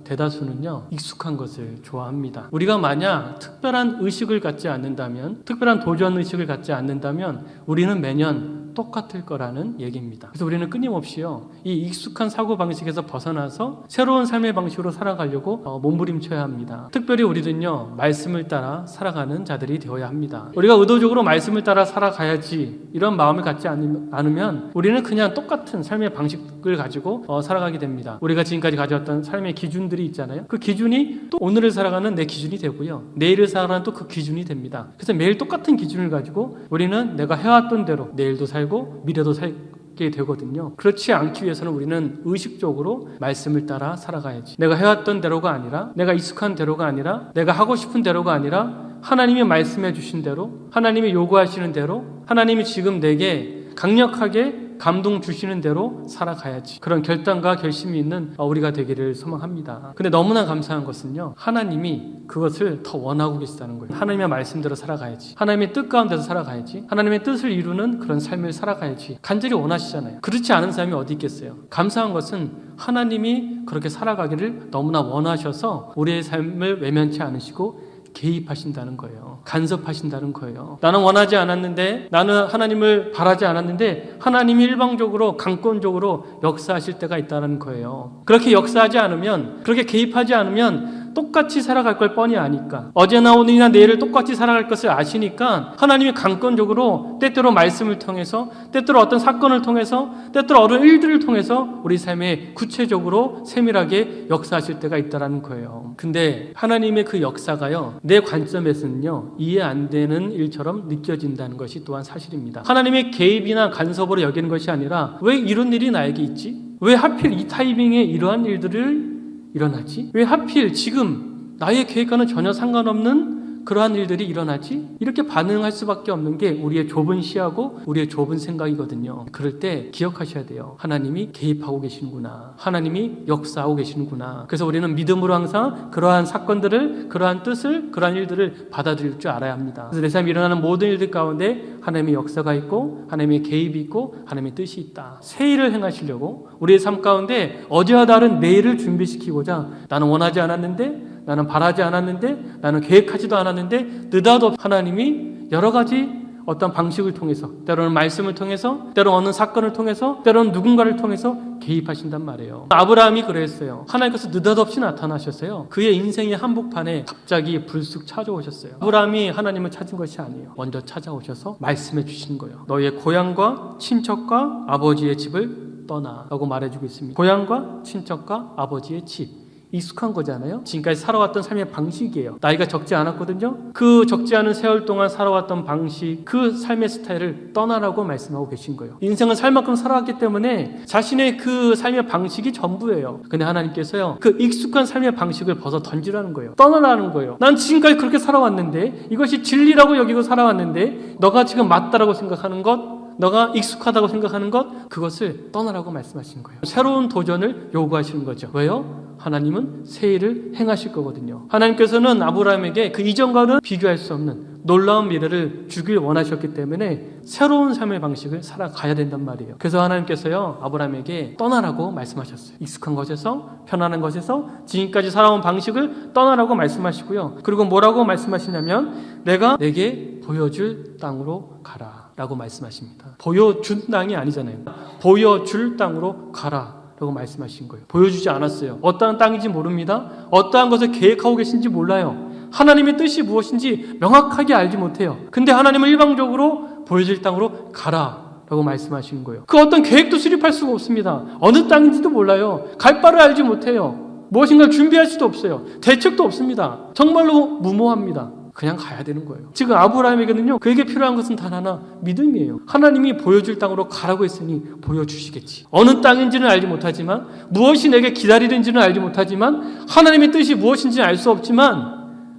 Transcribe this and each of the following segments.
대다수는요, 익숙한 것을 좋아합니다. 우리가 만약 특별한 의식을 갖지 않는다면, 특별한 도전 의식을 갖지 않는다면 우리는 매년 똑같을 거라는 얘기입니다. 그래서 우리는 끊임없이요, 이 익숙한 사고방식에서 벗어나서 새로운 삶의 방식으로 살아가려고 몸부림쳐야 합니다. 특별히 우리는요, 말씀을 따라 살아가는 자들이 되어야 합니다. 우리가 의도적으로 말씀을 따라 살아가야지 이런 마음을 갖지 않으면 우리는 그냥 똑같은 삶의 방식을 가지고 살아가게 됩니다. 우리가 지금까지 가져왔던 삶의 기준들이 있잖아요. 그 기준이 또 오늘을 살아가는 내 기준이 되고요, 내일을 살아가는 또 그 기준이 됩니다. 그래서 매일 똑같은 기준을 가지고 우리는 내가 해왔던 대로 내일도 살고 미래도 살게 되거든요. 그렇지 않기 위해서는 우리는 의식적으로 말씀을 따라 살아가야지. 내가 해왔던 대로가 아니라, 내가 익숙한 대로가 아니라, 내가 하고 싶은 대로가 아니라 하나님이 말씀해 주신 대로, 하나님이 요구하시는 대로, 하나님이 지금 내게 강력하게 감동 주시는 대로 살아가야지. 그런 결단과 결심이 있는 우리가 되기를 소망합니다. 근데 너무나 감사한 것은요, 하나님이 그것을 더 원하고 계시다는 거예요. 하나님의 말씀대로 살아가야지, 하나님의 뜻 가운데서 살아가야지, 하나님의 뜻을 이루는 그런 삶을 살아가야지 간절히 원하시잖아요. 그렇지 않은 사람이 어디 있겠어요. 감사한 것은 하나님이 그렇게 살아가기를 너무나 원하셔서 우리의 삶을 외면치 않으시고 개입하신다는 거예요. 간섭하신다는 거예요. 나는 원하지 않았는데, 나는 하나님을 바라지 않았는데 하나님이 일방적으로 강권적으로 역사하실 때가 있다는 거예요. 그렇게 역사하지 않으면, 그렇게 개입하지 않으면 똑같이 살아갈 걸 뻔히 아니까, 어제나 오늘이나 내일을 똑같이 살아갈 것을 아시니까 하나님이 강권적으로 때때로 말씀을 통해서, 때때로 어떤 사건을 통해서, 때때로 어떤 일들을 통해서 우리 삶에 구체적으로 세밀하게 역사하실 때가 있다는 거예요. 근데 하나님의 그 역사가요, 내 관점에서는요, 이해 안 되는 일처럼 느껴진다는 것이 또한 사실입니다. 하나님의 개입이나 간섭으로 여기는 것이 아니라, 왜 이런 일이 나에게 있지? 왜 하필 이 타이밍에 이러한 일들을 일어나지? 왜 하필 지금 나의 계획과는 전혀 상관없는 그러한 일들이 일어나지? 이렇게 반응할 수밖에 없는 게 우리의 좁은 시야고 우리의 좁은 생각이거든요. 그럴 때 기억하셔야 돼요. 하나님이 개입하고 계시는구나, 하나님이 역사하고 계시는구나. 그래서 우리는 믿음으로 항상 그러한 사건들을, 그러한 뜻을, 그러한 일들을 받아들일 줄 알아야 합니다. 그래서 내 삶에 일어나는 모든 일들 가운데 하나님의 역사가 있고, 하나님의 개입이 있고, 하나님의 뜻이 있다. 새 일을 행하시려고 우리의 삶 가운데 어제와 다른 내일을 준비시키고자, 나는 원하지 않았는데, 나는 바라지 않았는데, 나는 계획하지도 않았는데 느닷없이 하나님이 여러 가지 어떤 방식을 통해서, 때로는 말씀을 통해서, 때로는 어느 사건을 통해서, 때로는 누군가를 통해서 개입하신단 말이에요. 아브라함이 그랬어요. 하나님께서 느닷없이 나타나셨어요. 그의 인생의 한복판에 갑자기 불쑥 찾아오셨어요. 아브라함이 하나님을 찾은 것이 아니에요. 먼저 찾아오셔서 말씀해 주신 거예요. 너의 고향과 친척과 아버지의 집을 떠나라고 말해주고 있습니다. 고향과 친척과 아버지의 집, 익숙한 거잖아요. 지금까지 살아왔던 삶의 방식이에요. 나이가 적지 않았거든요. 그 적지 않은 세월 동안 살아왔던 방식, 그 삶의 스타일을 떠나라고 말씀하고 계신 거예요. 인생은 살 만큼 살아왔기 때문에 자신의 그 삶의 방식이 전부예요. 근데 하나님께서요, 그 익숙한 삶의 방식을 벗어 던지라는 거예요. 떠나라는 거예요. 난 지금까지 그렇게 살아왔는데, 이것이 진리라고 여기고 살아왔는데, 너가 지금 맞다라고 생각하는 것, 너가 익숙하다고 생각하는 것, 그것을 떠나라고 말씀하신 거예요. 새로운 도전을 요구하시는 거죠. 왜요? 하나님은 새 일을 행하실 거거든요. 하나님께서는 아브라함에게 그 이전과는 비교할 수 없는 놀라운 미래를 주길 원하셨기 때문에 새로운 삶의 방식을 살아가야 된단 말이에요. 그래서 하나님께서요, 아브라함에게 떠나라고 말씀하셨어요. 익숙한 것에서, 편안한 것에서, 지금까지 살아온 방식을 떠나라고 말씀하시고요. 그리고 뭐라고 말씀하시냐면, 내가 내게 보여줄 땅으로 가라 라고 말씀하십니다. 보여준 땅이 아니잖아요. 보여줄 땅으로 가라 라고 말씀하신 거예요. 보여주지 않았어요. 어떠한 땅인지 모릅니다. 어떠한 것을 계획하고 계신지 몰라요. 하나님의 뜻이 무엇인지 명확하게 알지 못해요. 근데 하나님은 일방적으로 보여질 땅으로 가라 라고 말씀하시는 거예요. 그 어떤 계획도 수립할 수가 없습니다. 어느 땅인지도 몰라요. 갈 바를 알지 못해요. 무엇인가 준비할 수도 없어요. 대책도 없습니다. 정말로 무모합니다. 그냥 가야 되는 거예요. 지금 아브라함에게는요, 그에게 필요한 것은 단 하나, 믿음이에요. 하나님이 보여줄 땅으로 가라고 했으니 보여주시겠지. 어느 땅인지는 알지 못하지만, 무엇이 내게 기다리는지는 알지 못하지만, 하나님의 뜻이 무엇인지는 알 수 없지만,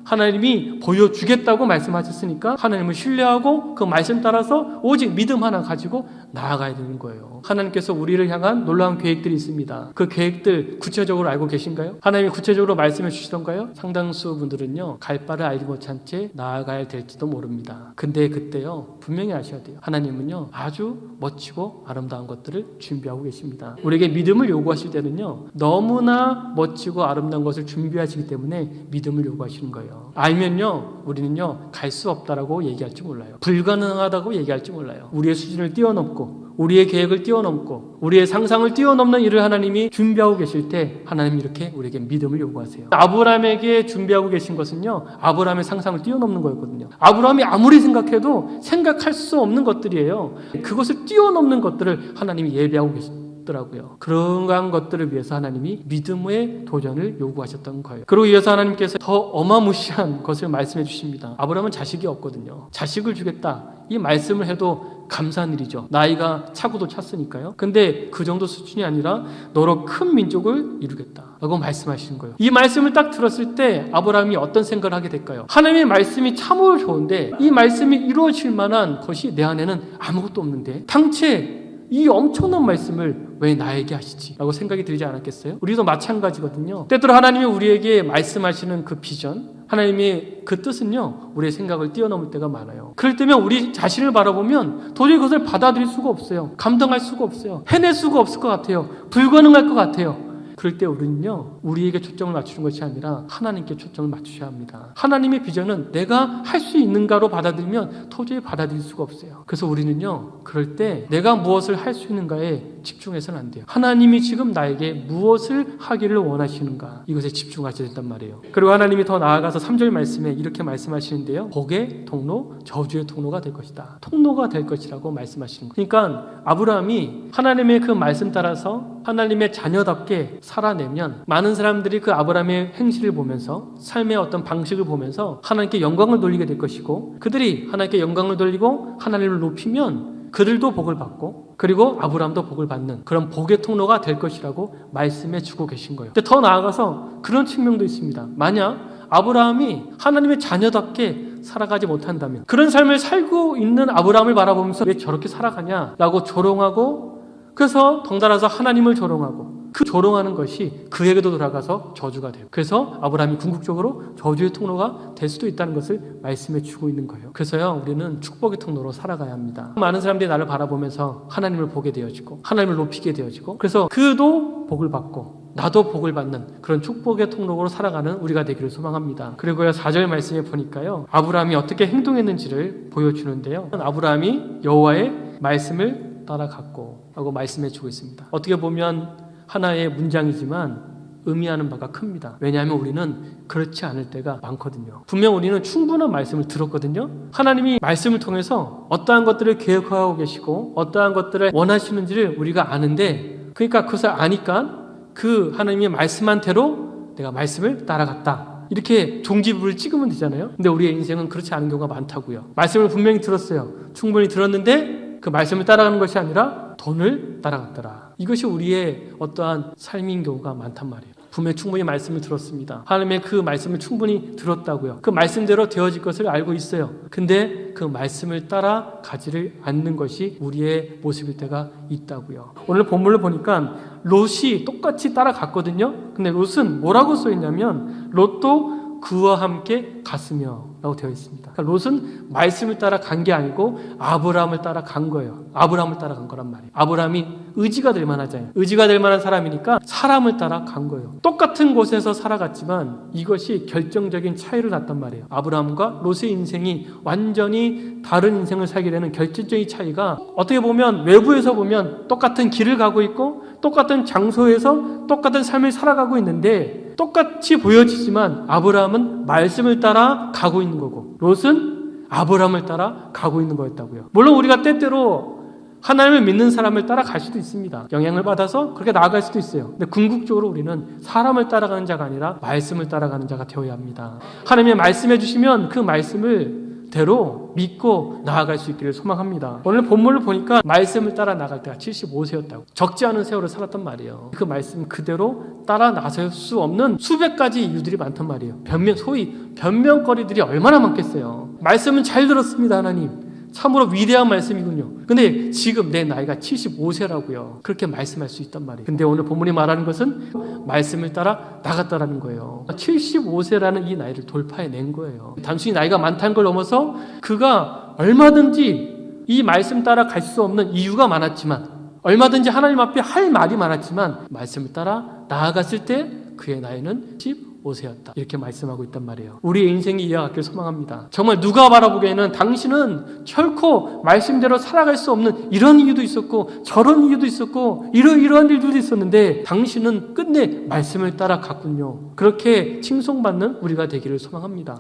하나님이 보여주겠다고 말씀하셨으니까 하나님을 신뢰하고 그 말씀 따라서 오직 믿음 하나 가지고 나아가야 되는 거예요. 하나님께서 우리를 향한 놀라운 계획들이 있습니다. 그 계획들 구체적으로 알고 계신가요? 하나님이 구체적으로 말씀해 주시던가요? 상당수 분들은요, 갈 바를 알지 못한 채 나아가야 될지도 모릅니다. 근데 그때요, 분명히 아셔야 돼요. 하나님은요, 아주 멋지고 아름다운 것들을 준비하고 계십니다. 우리에게 믿음을 요구하실 때는요, 너무나 멋지고 아름다운 것을 준비하시기 때문에 믿음을 요구하시는 거예요. 알면요, 우리는요, 갈 수 없다라고 얘기할지 몰라요. 불가능하다고 얘기할지 몰라요. 우리의 수준을 뛰어넘고 우리의 계획을 뛰어넘고 우리의 상상을 뛰어넘는 일을 하나님이 준비하고 계실 때 하나님이 이렇게 우리에게 믿음을 요구하세요. 아브라함에게 준비하고 계신 것은요, 아브라함의 상상을 뛰어넘는 거였거든요. 아브라함이 아무리 생각해도 생각할 수 없는 것들이에요. 그것을 뛰어넘는 것들을 하나님이 예비하고 계시더라고요. 그러한 것들을 위해서 하나님이 믿음의 도전을 요구하셨던 거예요. 그리고 이어서 하나님께서 더 어마무시한 것을 말씀해 주십니다. 아브라함은 자식이 없거든요. 자식을 주겠다, 이 말씀을 해도 감사한 일이죠. 나이가 차고도 찼으니까요. 근데 그 정도 수준이 아니라 너로 큰 민족을 이루겠다 라고 말씀하시는 거예요. 이 말씀을 딱 들었을 때 아브라함이 어떤 생각을 하게 될까요? 하나님의 말씀이 참으로 좋은데 이 말씀이 이루어질 만한 것이 내 안에는 아무것도 없는데 당최 이 엄청난 말씀을 왜 나에게 하시지? 라고 생각이 들지 않았겠어요? 우리도 마찬가지거든요. 때때로 하나님이 우리에게 말씀하시는 그 비전, 하나님의 그 뜻은요, 우리의 생각을 뛰어넘을 때가 많아요. 그럴 때면 우리 자신을 바라보면 도저히 그것을 받아들일 수가 없어요. 감당할 수가 없어요. 해낼 수가 없을 것 같아요. 불가능할 것 같아요. 그럴 때 우리는요, 우리에게 초점을 맞추는 것이 아니라 하나님께 초점을 맞추셔야 합니다. 하나님의 비전은 내가 할 수 있는가로 받아들이면 도저히 받아들일 수가 없어요. 그래서 우리는요, 그럴 때 내가 무엇을 할 수 있는가에 집중해서는 안 돼요. 하나님이 지금 나에게 무엇을 하기를 원하시는가, 이것에 집중하셔야 된단 말이에요. 그리고 하나님이 더 나아가서 3절 말씀에 이렇게 말씀하시는데요, 복의 통로, 저주의 통로가 될 것이다. 통로가 될 것이라고 말씀하시는 거예요. 그러니까 아브라함이 하나님의 그 말씀 따라서 하나님의 자녀답게 살아내면 많은 사람들이 그 아브라함의 행실을 보면서 삶의 어떤 방식을 보면서 하나님께 영광을 돌리게 될 것이고, 그들이 하나님께 영광을 돌리고 하나님을 높이면 그들도 복을 받고 그리고 아브라함도 복을 받는 그런 복의 통로가 될 것이라고 말씀해 주고 계신 거예요. 근데 더 나아가서 그런 측면도 있습니다. 만약 아브라함이 하나님의 자녀답게 살아가지 못한다면, 그런 삶을 살고 있는 아브라함을 바라보면서 왜 저렇게 살아가냐라고 조롱하고, 그래서 덩달아서 하나님을 조롱하고, 그 조롱하는 것이 그에게도 돌아가서 저주가 돼요. 그래서 아브라함이 궁극적으로 저주의 통로가 될 수도 있다는 것을 말씀해 주고 있는 거예요. 그래서요, 우리는 축복의 통로로 살아가야 합니다. 많은 사람들이 나를 바라보면서 하나님을 보게 되어지고 하나님을 높이게 되어지고, 그래서 그도 복을 받고 나도 복을 받는 그런 축복의 통로로 살아가는 우리가 되기를 소망합니다. 그리고요, 4절 말씀에 보니까요, 아브라함이 어떻게 행동했는지를 보여주는데요, 아브라함이 여호와의 말씀을 따라갔고 라고 말씀해 주고 있습니다. 어떻게 보면 하나의 문장이지만 의미하는 바가 큽니다. 왜냐하면 우리는 그렇지 않을 때가 많거든요. 분명 우리는 충분한 말씀을 들었거든요. 하나님이 말씀을 통해서 어떠한 것들을 계획하고 계시고 어떠한 것들을 원하시는지를 우리가 아는데, 그러니까 그것을 아니까 그 하나님이 말씀한 대로 내가 말씀을 따라갔다, 이렇게 종지부를 찍으면 되잖아요. 근데 우리의 인생은 그렇지 않은 경우가 많다고요. 말씀을 분명히 들었어요. 충분히 들었는데 그 말씀을 따라가는 것이 아니라 돈을 따라갔더라. 이것이 우리의 어떠한 삶인 경우가 많단 말이에요. 분명히 충분히 말씀을 들었습니다. 하나님의 그 말씀을 충분히 들었다고요. 그 말씀대로 되어질 것을 알고 있어요. 근데 그 말씀을 따라가지를 않는 것이 우리의 모습일 때가 있다고요. 오늘 본문을 보니까 롯이 똑같이 따라갔거든요. 근데 롯은 뭐라고 써있냐면 롯도 그와 함께 갔으며 라고 되어 있습니다. 그러니까 롯은 말씀을 따라 간 게 아니고 아브라함을 따라 간 거예요. 아브라함을 따라 간 거란 말이에요. 아브라함이 의지가 될 만하잖아요. 의지가 될 만한 사람이니까 사람을 따라 간 거예요. 똑같은 곳에서 살아갔지만 이것이 결정적인 차이를 났단 말이에요. 아브라함과 롯의 인생이 완전히 다른 인생을 살게 되는 결정적인 차이가, 어떻게 보면 외부에서 보면 똑같은 길을 가고 있고 똑같은 장소에서 똑같은 삶을 살아가고 있는데 똑같이 보여지지만 아브라함은 말씀을 따라 가고 있는 거고 롯은 아브라함을 따라 가고 있는 거였다고요. 물론 우리가 때때로 하나님을 믿는 사람을 따라갈 수도 있습니다. 영향을 받아서 그렇게 나아갈 수도 있어요. 근데 궁극적으로 우리는 사람을 따라가는 자가 아니라 말씀을 따라가는 자가 되어야 합니다. 하나님이 말씀해 주시면 그 말씀을 말씀대로 믿고 나아갈 수 있기를 소망합니다. 오늘 본문을 보니까 말씀을 따라 나갈 때가 75세였다고. 적지 않은 세월을 살았단 말이에요. 그 말씀 그대로 따라 나설 수 없는 수백 가지 이유들이 많단 말이에요. 소위 변명거리들이 얼마나 많겠어요. 말씀은 잘 들었습니다, 하나님. 참으로 위대한 말씀이군요. 근데 지금 내 나이가 75세라고요. 그렇게 말씀할 수 있단 말이에요. 근데 오늘 본문이 말하는 것은 말씀을 따라 나갔다라는 거예요. 75세라는 이 나이를 돌파해낸 거예요. 단순히 나이가 많다는 걸 넘어서 그가 얼마든지 이 말씀 따라 갈 수 없는 이유가 많았지만, 얼마든지 하나님 앞에 할 말이 많았지만 말씀을 따라 나아갔을 때 그의 나이는 15세였다. 이렇게 말씀하고 있단 말이에요. 우리의 인생이 이어가길 소망합니다. 정말 누가 바라보기에는 당신은 결코 말씀대로 살아갈 수 없는 이런 이유도 있었고 저런 이유도 있었고 이러이러한 일들도 있었는데 당신은 끝내 말씀을 따라 갔군요. 그렇게 칭송받는 우리가 되기를 소망합니다.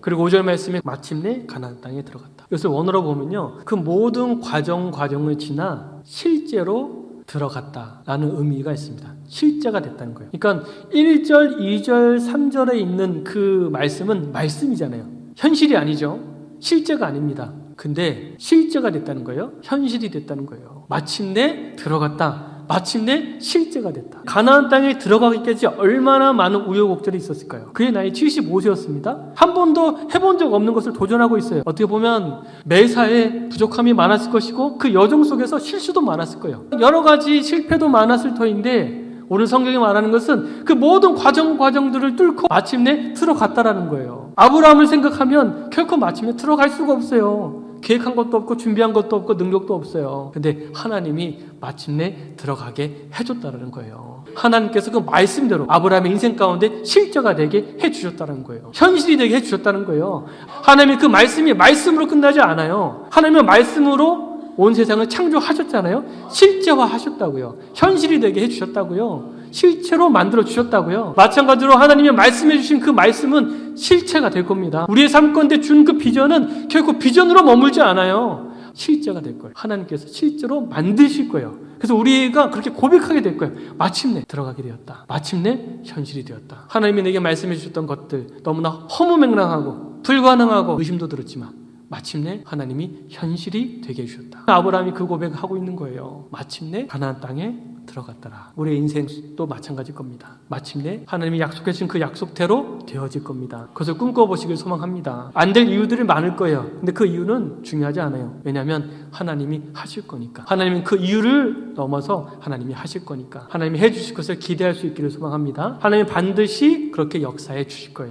그리고 5절 말씀에 마침내 가나안 땅에 들어갔다. 이것을 원어로 보면요, 그 모든 과정을 지나 실제로 들어갔다라는 의미가 있습니다. 실제가 됐다는 거예요. 그러니까 1절, 2절, 3절에 있는 그 말씀은 말씀이잖아요. 현실이 아니죠. 실제가 아닙니다. 근데 실제가 됐다는 거예요. 현실이 됐다는 거예요. 마침내 들어갔다. 마침내 실제가 됐다. 가나안 땅에 들어가기까지 얼마나 많은 우여곡절이 있었을까요? 그의 나이 75세였습니다. 한 번도 해본 적 없는 것을 도전하고 있어요. 어떻게 보면 매사에 부족함이 많았을 것이고 그 여정 속에서 실수도 많았을 거예요. 여러 가지 실패도 많았을 터인데 오늘 성경이 말하는 것은 그 모든 과정들을 뚫고 마침내 들어갔다라는 거예요. 아브라함을 생각하면 결코 마침내 들어갈 수가 없어요. 계획한 것도 없고 준비한 것도 없고 능력도 없어요. 근데 하나님이 마침내 들어가게 해줬다는 거예요. 하나님께서 그 말씀대로 아브라함의 인생 가운데 실제가 되게 해주셨다는 거예요. 현실이 되게 해주셨다는 거예요. 하나님의 그 말씀이 말씀으로 끝나지 않아요. 하나님의 말씀으로 온 세상을 창조하셨잖아요. 실제화하셨다고요. 현실이 되게 해주셨다고요. 실체로 만들어주셨다고요. 마찬가지로 하나님이 말씀해주신 그 말씀은 실체가 될 겁니다. 우리의 삶 가운데 준 그 비전은 결코 비전으로 머물지 않아요. 실제가 될 거예요. 하나님께서 실제로 만드실 거예요. 그래서 우리가 그렇게 고백하게 될 거예요. 마침내 들어가게 되었다. 마침내 현실이 되었다. 하나님이 내게 말씀해 주셨던 것들 너무나 허무맹랑하고 불가능하고 의심도 들었지만 마침내 하나님이 현실이 되게 해주셨다. 아브라함이 그 고백을 하고 있는 거예요. 마침내 가나안 땅에 들어갔더라. 우리의 인생도 마찬가지일 겁니다. 마침내 하나님이 약속해 주신 그 약속대로 되어질 겁니다. 그것을 꿈꿔보시길 소망합니다. 안 될 이유들이 많을 거예요. 근데 그 이유는 중요하지 않아요. 왜냐하면 하나님이 하실 거니까. 하나님은 그 이유를 넘어서 하나님이 하실 거니까. 하나님이 해주실 것을 기대할 수 있기를 소망합니다. 하나님이 반드시 그렇게 역사해 주실 거예요.